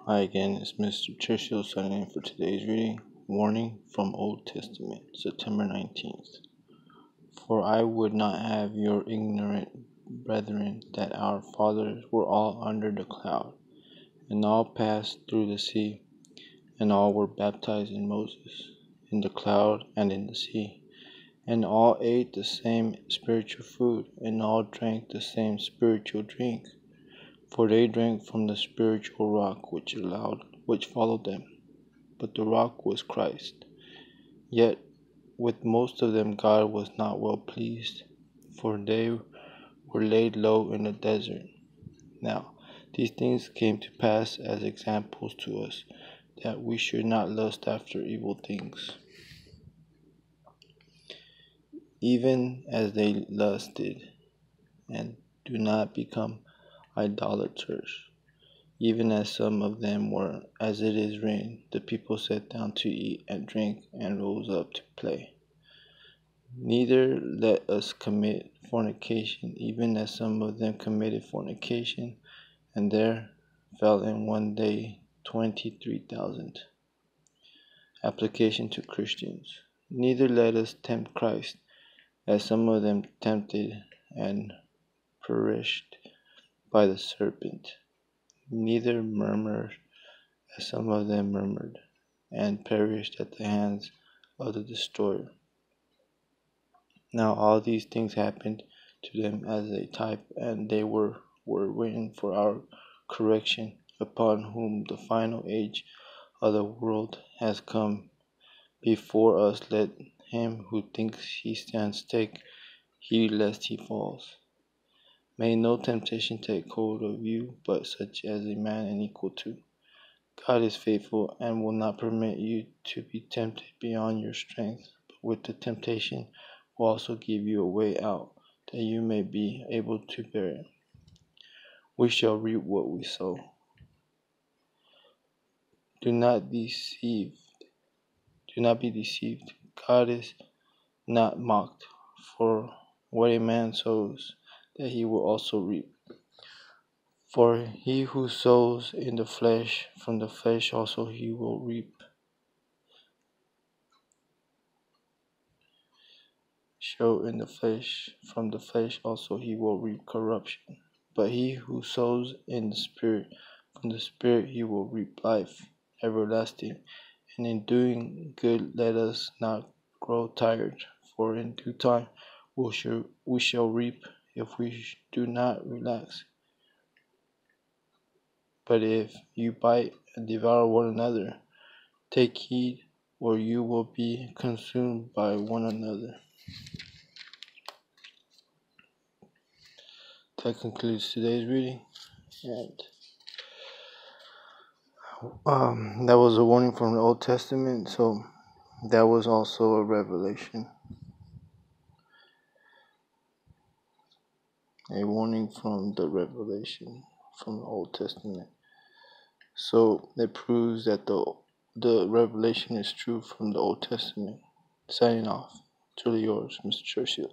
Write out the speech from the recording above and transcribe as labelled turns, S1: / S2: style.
S1: Hi again, it's Mr. Churchill signing in for today's reading. Warning from Old Testament, September 19th. For I would not have your ignorant brethren that our fathers were all under the cloud, and all passed through the sea, and all were baptized in Moses, in the cloud and in the sea, and all ate the same spiritual food, and all drank the same spiritual drink. For they drank from the spiritual rock which followed them, but the rock was Christ. Yet with most of them God was not well pleased, for they were laid low in the desert. Now these things came to pass as examples to us, that we should not lust after evil things, even as they lusted, and do not become idolaters, even as some of them were. As it is written, the people sat down to eat and drink, and rose up to play. Neither let us commit fornication, even as some of them committed fornication, and there fell in one day 23,000. Application to Christians. Neither let us tempt Christ, as some of them tempted and perished by the serpent. Neither murmur, as some of them murmured, and perished at the hands of the destroyer. Now all these things happened to them as a type, and they were written for our correction, upon whom the final age of the world has come. Before us let him who thinks he stands take heed lest he falls. May no temptation take hold of you, but such as a man is equal to. God is faithful, and will not permit you to be tempted beyond your strength, but with the temptation will also give you a way out, that you may be able to bear it. We shall reap what we sow. Do not be deceived. God is not mocked, for what a man sows, that he will also reap. For he who sows in the flesh, from the flesh also he will reap. Sow in the flesh, from the flesh also he will reap corruption. But he who sows in the Spirit, from the Spirit he will reap life everlasting. And in doing good let us not grow tired, for in due time we shall reap if we do not relax. But if you bite and devour one another, take heed, or you will be consumed by one another. That concludes today's reading, and that was a warning from the Old Testament, so that was also a revelation. A warning from the Revelation from the Old Testament. So it proves that the revelation is true from the Old Testament. Signing off. Truly yours, Mr. Churchill.